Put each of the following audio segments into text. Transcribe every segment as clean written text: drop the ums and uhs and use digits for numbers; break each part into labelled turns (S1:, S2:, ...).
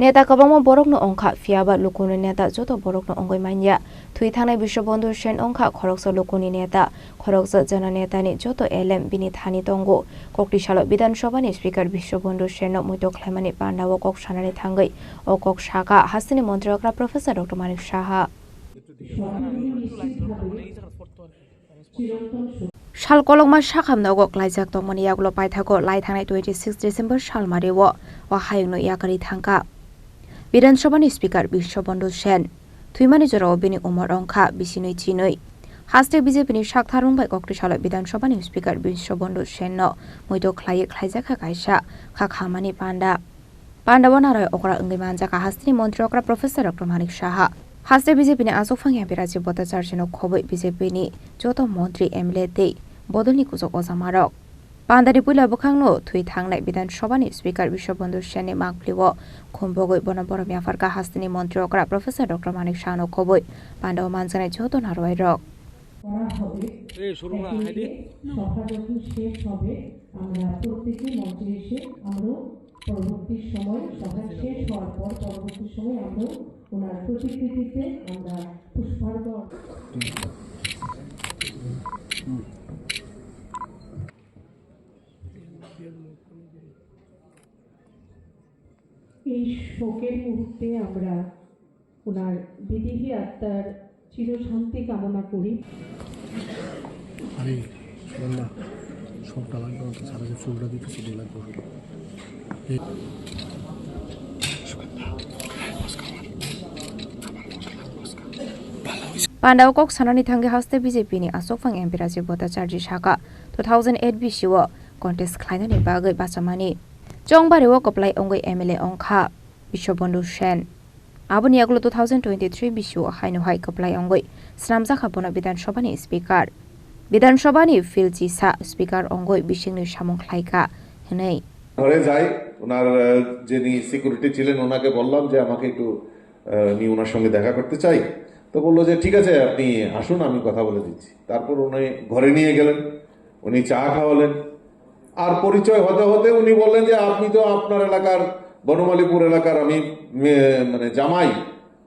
S1: नेता कबामा बरकनो अंखा फियाबा लुकुनि नेता जतो बरकनो अंगै मान्या थुइ थांनाय विश्वबंधु सेन अंखा खरकसा लुकुनि नेता खरकसा जना नेतानि जतो एलएम बिनि थानि तंगो कक्टिसालो विधानसभानि स्पीकर विश्वबंधु सेन मुइतो ख्लाइमानि पान्डाव कक सानानि थांगै ओ कक साका हासिनि मन्त्रीग्रा प्रोफेसर डॉक्टर मानिक साहा साल कलंमा साखामनाव लाइजाक दंमोन यागुलो पाइथाको लाई थांनाय 26 डिसेम्बर साल मारिवो वा हायंनो यागारि थांका विधानसभानि स्पीकर विश्वबंधु सेन थुइमानि जराव बिनि उमर अंखा बिसिनै चिनै हास्ते बीजेपीनि साकथारुंबाय कक्टिसालो विधानसभानि स्पीकर विश्वबंधु सेन मुइतो ख्लाइजाखा कायसा खाखामानि पान्डावा नाराय अकरा अंगै मानजाका हास्तिनि मन्त्रीग्रा प्रोफेसर डॉक्टर मानिक साहा हास्ते बीजेपीनि आजोफांया बिराजी बताचार्जिनो खबै बीजेपीनि जतो मन्त्री एमएलए दे बदलनि कुजक अजामारक पान्डानि पुइला बखांनो थुइ थांनाय विधानसभानि स्पीकर विश्वबंधु सेननि मांगफ्लिवो खुम्बगै बनबर म्याफारका हास्तिनि मन्त्रीग्रा प्रोफेसर डॉक्टर मानिक सानो खबै पान्डावा मानजानाय जतो नारवाय रक
S2: পরবর্তী সময় সভা শেষ হওয়ার পর পরবর্তী সময় আমরা ওনার প্রতিকৃতিতে আমরা পুষ্পার্ঘ এই শোকের মুহূর্তে আমরা ওনার বিদেহী আত্মার চিরশান্তি কামনা করি।
S3: আরে বললা সবটা লাগবে তো সারা যে চুলটা দিতে চলে লাগবে
S1: पान्डाव कक सानानि थांगे हास्ते बीजेपीनि आसोकफां एमपी राजीव भट्टाचार्य साका 2008 बिसिओ कन्टेस्ट खालायनायनि बागै बाचामानि चंबारिओ कप्लाय अंगै एमएलए अंखा विश्वबंधु सेन आबोनि आगुलो 2023 बिसिओ हायनोहाय कप्लाय अंगै स्नामजाखा बनो विधानसभानि स्पीकर विधानसभानि फिलजिसा स्पीकर अंगै बिसिंनि सामंख्लायका हनै
S4: ঘরে যাই ওনার যিনি সিকিউরিটি ছিলেন ওনাকে বললাম যে আমাকে একটু আমি ওনার সঙ্গে দেখা করতে চাই তো বললো যে ঠিক আছে আপনি আসুন আমি কথা বলে দিচ্ছি তারপর উনি ঘরে নিয়ে গেলেন উনি চা খাওয়ালেন আর পরিচয় হতে হতে উনি বললেন যে আপনি তো আপনার এলাকার বনমালীপুর এলাকার আমি মানে জামাই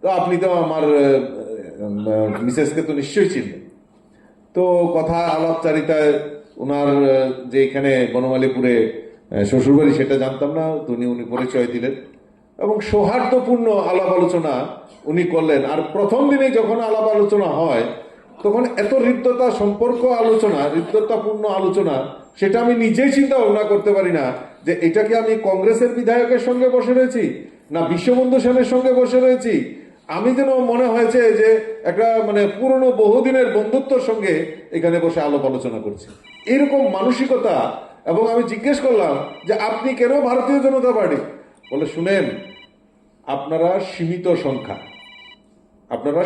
S4: তো আপনি তো আমার মিসেসকে তো নিশ্চয়ই চিনবেন তো কথা আলাপচারিতায় ওনার যে এখানে বনমালীপুরে শ্বশুরবাড়ি সেটা জানতাম না তো উনি পরিচয় দিলেন এবং সৌহার্দ্যপূর্ণ আলাপ আলোচনা উনি করলেন আর প্রথম দিনে যখন আলাপ আলোচনা হয় তখন এত হৃদ্যতা সম্পর্ক আলোচনা হৃদ্যতাপূর্ণ আলোচনা সেটা আমি নিজেই চিন্তা ভাবনা করতে পারি না যে এটা কি আমি কংগ্রেসের বিধায়কের সঙ্গে বসে রয়েছি না বিশ্ববন্ধু সেনের সঙ্গে বসে রয়েছি আমি যেন মনে হয়েছে যে একটা মানে পুরনো বহুদিনের বন্ধুত্বর সঙ্গে এখানে বসে আলাপ আলোচনা করছি এরকম মানসিকতা এবং আমি জিজ্ঞেস করলাম যে আপনি কেন ভারতীয় জনতা পার্টি বলে শুনেন আপনারা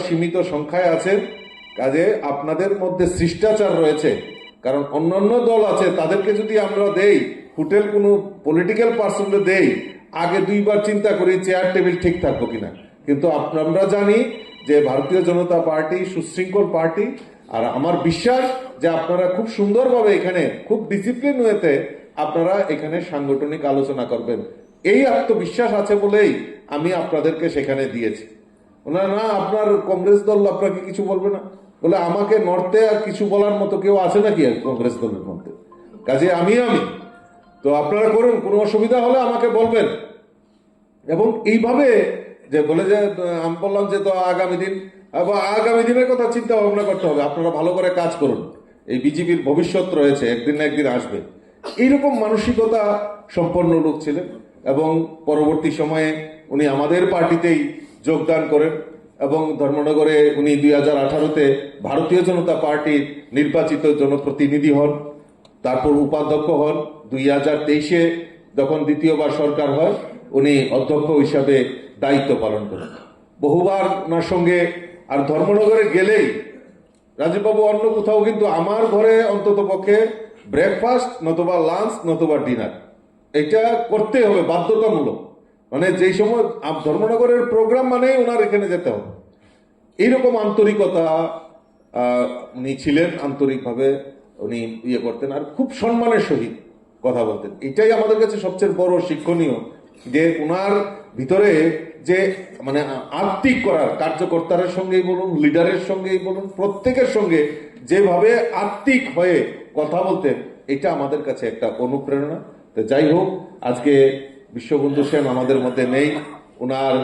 S4: সীমিত সংখ্যায় আছেন কাজে আপনাদের মধ্যে শিষ্টাচার রয়েছে কারণ অন্যান্য দল আছে তাদেরকে যদি আমরা দেই হোটেল কোনো পলিটিক্যাল পার্সনকে দেই আগে দুইবার চিন্তা করি চেয়ার টেবিল ঠিক থাকবো কিনা কিন্তু আমরা জানি যে ভারতীয় জনতা পার্টি সুশৃঙ্খল পার্টি আর আমার বিশ্বাস যে আপনারা খুব সুন্দরভাবে এখানে খুব ডিসিপ্লিন ওয়েতে আপনারা এখানে সাংগঠনিক আলোচনা করবেন এই আত্মবিশ্বাস আছে বলেই আমি আপনাদেরকে সেখানে দিয়েছি ওনারা না আপনার কংগ্রেস দল আপনাকে কিছু বলবে না বলে আমাকে নড়তে আর কিছু বলার মতো কেউ আছে নাকি কংগ্রেস দলের মধ্যে কাজে আমি তো আপনারা করুন কোনো অসুবিধা হলে আমাকে বলবেন এবং এইভাবে যে বলে যে আমি বললাম যে তো আগামী দিনের কথা চিন্তা ভাবনা করতে হবে আপনারা ভালো করে কাজ করুন এই বিজেপির ভবিষ্যৎ রয়েছে একদিন না একদিন আসবে এইরকম মানসিকতা সম্পন্ন লোক ছিলেন এবং পরবর্তী সময়ে উনি আমাদের পার্টিতেই যোগদান করেন এবং ধর্মনগরে উনি 2018-তে ভারতীয় জনতা পার্টির নির্বাচিত জনপ্রতিনিধি হন তারপর উপাধ্যক্ষ হন 2023-এ যখন দ্বিতীয়বার সরকার হয় উনি অধ্যক্ষ হিসাবে দায়িত্ব পালন করেন বহুবার ওনার সঙ্গে আর ধর্মনগরে গেলেই রাজীববাবু অন্য কোথাও কিন্তু আমার ঘরে অন্তত পক্ষে ব্রেকফাস্ট নতুবা লাঞ্চ নতুবা ডিনার এটা করতে হবে বাধ্যতামূলক মানে যেই সময় ধর্মনগরের প্রোগ্রাম মানেই ওনার এখানে যেতে হবে এইরকম আন্তরিকতা উনি ছিলেন আন্তরিকভাবে উনি করতেন আর খুব সম্মানের সহিত কথা বলতেন এটাই আমাদের কাছে সবচেয়ে বড় শিক্ষণীয় যে ওনার ভিতরে যে মানে আত্মিক করার কার্যকর্তাদের সঙ্গেই বলুন, লিডারের সঙ্গেই বলুন, প্রত্যেকের সঙ্গে যেভাবে আত্মিক হয়ে কথা বলতেন, এটা আমাদের কাছে একটা অনুপ্রেরণা। তো যাই হোক, আজকে বিশ্ববন্ধু সেন আমাদের মধ্যে নেই, ওনার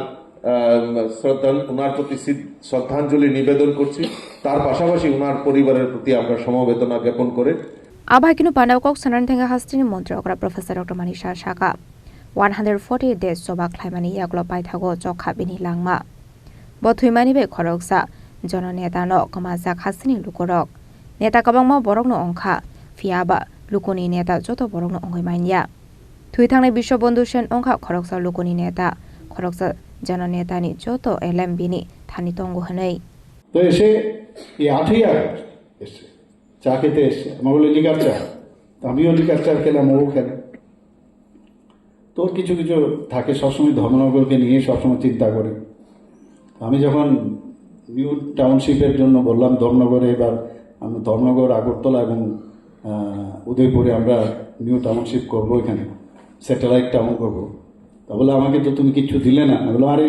S4: প্রতি শ্রদ্ধাঞ্জলি নিবেদন করছি। তার পাশাপাশি ওনার পরিবারের প্রতি আমরা সমবেদনা জ্ঞাপন করে
S1: আবাহিকিনো পানাউকক সানান থেঙ্গা হাস্তিনি মন্ত্রী অগ্রা professor doctor Manisha Saka 140 days soba khlaimani yaklo paithago chokha bini langma bothhuimani be khoroksa jono neta no kamaja khasini lukorok neta kabangma borokno ongkha fiaba lukoni neta joto borokno ongoimanya thuithangnai Biswabandhu Sen ongkha khoroksa lukoni neta khoroksa jono neta ni joto elem bini thani tongo hanai
S5: তো এসে এই 8ই August এসে চা খেতে এসছে, আমার বলে liquor চা, আমিও লিকার চা খেলাম, ও খেলাম। তোর কিছু কিছু থাকে, সবসময় ধর্মনগরকে নিয়ে সবসময় চিন্তা করে। আমি যখন নিউ টাউনশিপের জন্য বললাম ধর্মনগরে, এবার আমরা ধর্মনগর, আগরতলা এবং উদয়পুরে আমরা নিউ টাউনশিপ করবো, এখানে স্যাটেলাইট টাউন করবো। তা বলে আমাকে তো তুমি কিছু দিলে না। আমি বললাম, আরে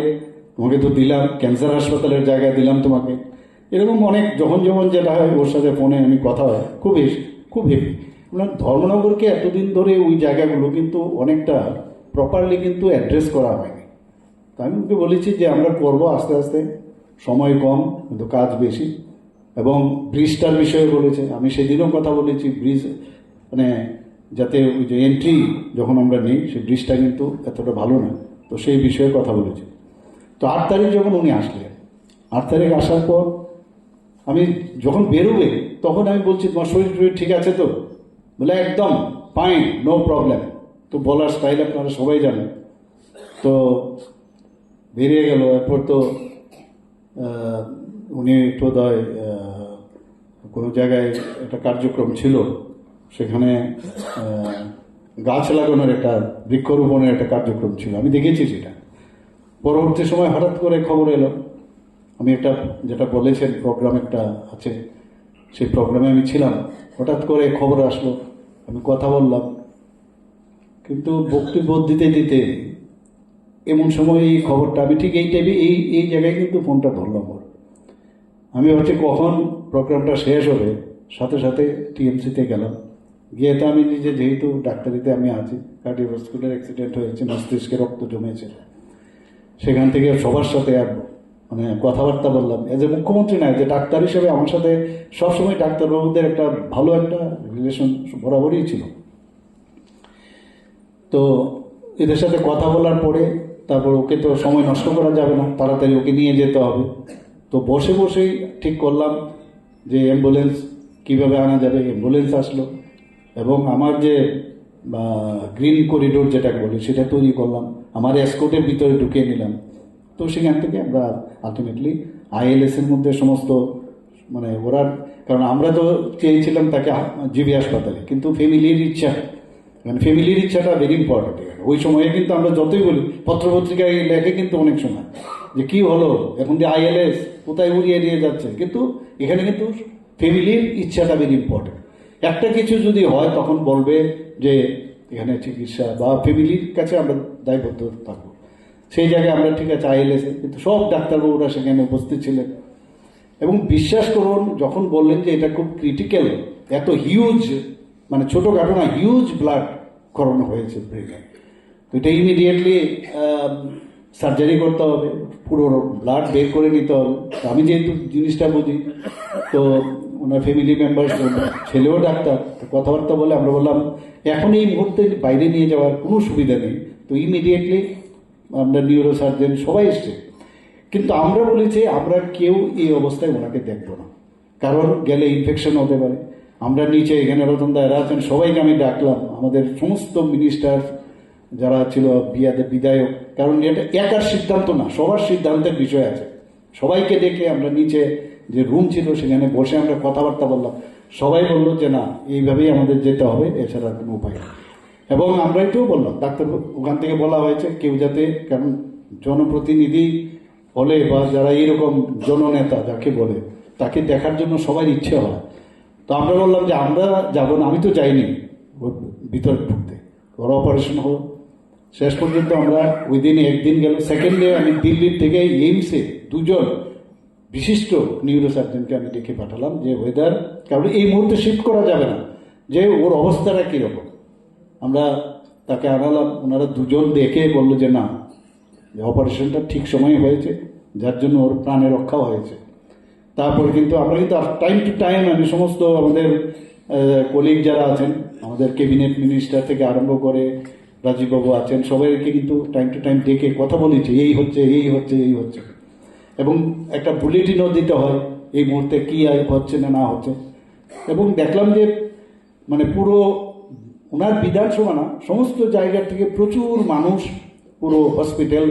S5: তোমাকে তো দিলাম, ক্যান্সার হাসপাতালের জায়গায় দিলাম তোমাকে। এরকম অনেক যখন যেটা হয় ওর সাথে ফোনে আমি কথা হয়, খুব হেভি। ধর্মনগরকে এতদিন ধরে ওই জায়গাগুলো কিন্তু অনেকটা প্রপারলি কিন্তু অ্যাড্রেস করা হয়নি। তা আমি ওকে বলেছি যে আমরা করবো আস্তে আস্তে, সময় কম কিন্তু কাজ বেশি। এবং ব্রিজটার বিষয়ে বলেছে, আমি সেদিনও কথা বলেছি, ব্রিজ মানে যাতে ওই যে এন্ট্রি যখন আমরা নিই সেই ব্রিজটা কিন্তু এতটা ভালো না, তো সেই বিষয়ে কথা বলেছি। তো 8 তারিখ যখন উনি আসলেন, 8 তারিখ আসার পর আমি যখন বেরোবে তখন আমি বলছি, তোমার শরীর ঠিক আছে তো? বলে একদম ফাইন, নো প্রবলেম। তো বলার স্টাইল আপনারা সবাই জানেন। তো বেরিয়ে গেল। এরপর তো উনি বোধহয় কোনো জায়গায় একটা কার্যক্রম ছিল, সেখানে গাছ লাগানোর একটা বৃক্ষরোপণের একটা কার্যক্রম ছিল, আমি দেখেছি সেটা। পরবর্তী সময় হঠাৎ করে খবর এলো, আমি একটা যেটা বলেছেন প্রোগ্রাম একটা আছে, সেই প্রোগ্রামে আমি ছিলাম। হঠাৎ করে খবর আসলো, আমি কথা বললাম, কিন্তু বক্তব্য দিতে এমন সময় এই খবরটা আমি ঠিক এই টাইমে এই জায়গায় কিন্তু ফোনটা ধরলাম ওর। আমি হচ্ছে কখন প্রোগ্রামটা শেষ হবে, সাথে সাথে টিএমসিতে গেলাম। গিয়ে তো আমি নিজে, যেহেতু ডাক্তারিতে আমি আছি, কার্ডিওভাস্কুলার অ্যাক্সিডেন্ট হয়েছে, মস্তিষ্কে রক্ত জমেছে, সেখান থেকে সবার সাথে মানে কথাবার্তা বললাম। এজ এ মুখ্যমন্ত্রী নয়, যে ডাক্তার হিসেবে আমার সাথে সবসময় ডাক্তারবাবুদের একটা ভালো একটা রিলেশন বরাবরই ছিল। তো এদের সাথে কথা বলার পরে তারপর ওকে তো সময় নষ্ট করা যাবে না, তাড়াতাড়ি ওকে নিয়ে যেতে হবে। তো বসেই ঠিক করলাম যে অ্যাম্বুলেন্স কীভাবে আনা যাবে। অ্যাম্বুলেন্স আসলো এবং আমার যে গ্রিন করিডোর যেটাকে বলি সেটা তৈরি করলাম, আমার এসকোর্টের ভিতরে ঢুকিয়ে নিলাম। তো সেখান থেকে আমরা আলটিমেটলি আইএলএসের মধ্যে সমস্ত মানে ওরা, কারণ আমরা তো চেয়েছিলাম তাকে জিবি হাসপাতালে, কিন্তু ফ্যামিলির ইচ্ছা, মানে ফ্যামিলির ইচ্ছাটা ভেরি ইম্পর্টেন্ট। ওই সময়ে কিন্তু আমরা যতই বলি, পত্রপত্রিকায় লেখে কিন্তু অনেক সময় যে কি হলো এখন যে আইএলএস কোথায় উড়িয়ে দিয়ে যাচ্ছে, কিন্তু এখানে কিন্তু ফ্যামিলির ইচ্ছাটা ভেরি ইম্পর্টেন্ট। একটা কিছু যদি হয় তখন বলবে যে এখানে চিকিৎসা বা ফ্যামিলির কাছে আমরা দায়বদ্ধ থাকবো। সেই জায়গায় আমরা ঠিক আছে আইএলএসে, কিন্তু সব ডাক্তারবাবুরা সেখানে উপস্থিত ছিলেন। এবং বিশ্বাস করুন, যখন বললেন যে এটা খুব ক্রিটিক্যাল, এত হিউজ, মানে ছোটোখাটো না, হিউজ ব্লাড করানো হয়েছে ব্রেনে, তো এটা ইমিডিয়েটলি সার্জারি করতে হবে, পুরো ব্লাড বের করে নিতে হবে। আমি যেহেতু জিনিসটা বুঝি, তো ওনার ফ্যামিলি মেম্বার, ছেলেও ডাক্তার, কথাবার্তা বলে আমরা বললাম এখন এই মুহূর্তে বাইরে নিয়ে যাওয়ার কোনো সুবিধা নেই। তো ইমিডিয়েটলি আমরা নিউরো সার্জন সবাই এসছে, কিন্তু আমরা বলেছি আমরা কেউ এই অবস্থায় ওনাকে দেখবো না, কারণ গেলে ইনফেকশন হতে পারে। আমরা নিচে এখানে রতনদা এরা আছেন, সবাইকে আমি ডাকলাম, আমাদের সমস্ত মিনিস্টার যারা ছিল, বিধায়ক, কারণ এটা একার সিদ্ধান্ত না, সবার সিদ্ধান্তের বিষয় আছে। সবাইকে ডেকে আমরা নিচে যে রুম ছিল সেখানে বসে আমরা কথাবার্তা বললাম। সবাই বললো যে না, এইভাবেই আমাদের যেতে হবে, এছাড়া কোনো উপায় নেই। এবং আমরা এটাও বললাম, ডাক্তার ওখান থেকে বলা হয়েছে কেউ যাতে, কারণ জনপ্রতিনিধি হলে বা যারা এইরকম জননেতা যাকে বলে, তাকে দেখার জন্য সবার ইচ্ছে হয়। তো আমরা বললাম যে আমরা যাবো না, আমি তো যাইনি ওর ভিতরে ঢুকতে, ওর অপারেশন হলো, শেষ পর্যন্ত আমরা উইদিন একদিন গেল, সেকেন্ড ডে আমি দিল্লির থেকে এইমসে 2 জন বিশিষ্ট নিউরোসার্জনকে আমি ডেকে পাঠালাম যে ওয়েদার, কারণ এই মুহূর্তে শিফট করা যাবে না, যে ওর অবস্থাটা কীরকম। আমরা তাকে আনালাম, ওনারা 2 জন দেখে বললো যে না, অপারেশনটা ঠিক সময়ে হয়েছে, যার জন্য ওর প্রাণে রক্ষাও হয়েছে। তারপরে কিন্তু আমরা কিন্তু টাইম টু টাইম আমি সমস্ত আমাদের কলিগ যারা আছেন, আমাদের ক্যাবিনেট মিনিস্টার থেকে আরম্ভ করে রাজীববাবু আছেন, সবাইকে কিন্তু টাইম টু টাইম ডেকে কথা বলেছি, এই হচ্ছে এই হচ্ছে এই হচ্ছে, এবং একটা বুলেটিনও দিতে হয় এই মুহূর্তে কী হচ্ছে না হচ্ছে। এবং দেখলাম যে মানে পুরো ওনার বিধানসভা না, সমস্ত জায়গা থেকে প্রচুর মানুষ পুরো হসপিটাল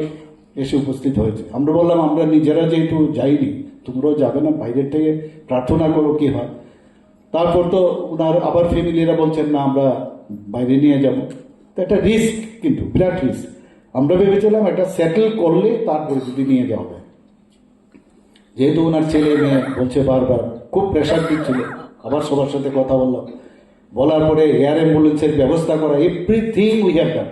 S5: এসে উপস্থিত হয়েছে। আমরা বললাম আমরা নিজেরা যেহেতু যাইনি, তোমরাও যাবে না, বাইরের থেকে প্রার্থনা করো কি হয়। তারপর তো ওনার আবার ফ্যামিলিরা বলছেন না আমরা বাইরে নিয়ে যাব, তো একটা রিস্ক, কিন্তু বিরাট রিস্ক। আমরা ভেবেছিলাম একটা সেটেল করলে তারপরে যদি নিয়ে যাওয়া হবে, যেহেতু ওনার ছেলে মেয়ে বলছে বারবার, খুব প্রেশার দিচ্ছিল। আবার সবার সাথে কথা বললাম, বলার পরে এয়ার অ্যাম্বুলেন্সের ব্যবস্থা করা, এভরিথিং উই হ্যাভ ডান,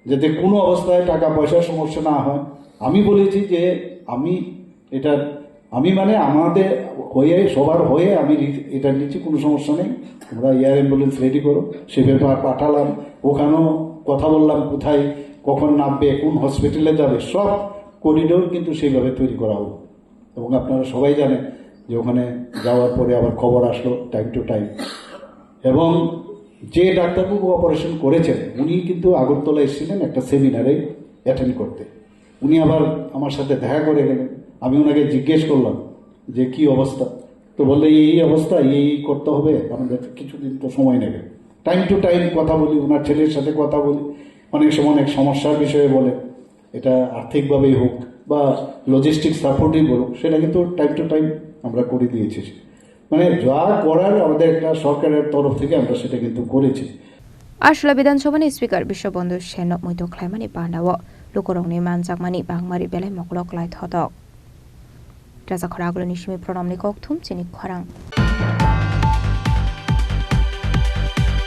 S5: যাতে কোনো অবস্থায় টাকা পয়সার সমস্যা না হয়। আমি বলেছি যে আমি মানে আমাদের হয়ে, সবার হয়ে আমি এটা নিচ্ছি, কোনো সমস্যা নেই, তোমরা এয়ার অ্যাম্বুলেন্স রেডি করো। সে ব্যাপার পাঠালাম, ওখানেও কথা বললাম কোথায় কখন নামবে, কোন হসপিটালে যাবে, সব করিডোর কিন্তু সেইভাবে তৈরি করা হলো। এবং আপনারা সবাই জানেন যে ওখানে যাওয়ার পরে আবার খবর আসলো টাইম টু টাইম। এবং যে ডাক্তারবাবু অপারেশন করেছেন উনি কিন্তু আগরতলা এসেছিলেন একটা সেমিনারে অ্যাটেন্ড করতে। উনি আবার আমার সাথে দেখা করে গেলেন। আমি ওনাকে জিজ্ঞেস করলাম যে কি অবস্থা, তো বললে এই অবস্থা, এই করতে হবে, আমাদের কিছুদিন তো সময় নেবে। টাইম টু টাইম কথা বলি, ওনার ছেলের সাথে কথা বলি, অনেক সময় অনেক সমস্যার বিষয়ে বলে, এটা আর্থিকভাবেই হোক বা লজিস্টিক সাপোর্টই বলুক, সেটা কিন্তু টাইম টু টাইম আমরা করে দিয়েছি। মানে যা করার আমাদের একটা সরকারের তরফ থেকে আমরা সেটা কিন্তু করেছি।
S1: Ashla Bidanshabani Speaker Bishabondu Shen Muito Clemani Bandawa, Lukorong Man Zakmani Bangmari Bele Moklok Light Hotdog. Jazakoraglo Nishmi Pronomnikok Tum Chini Korang.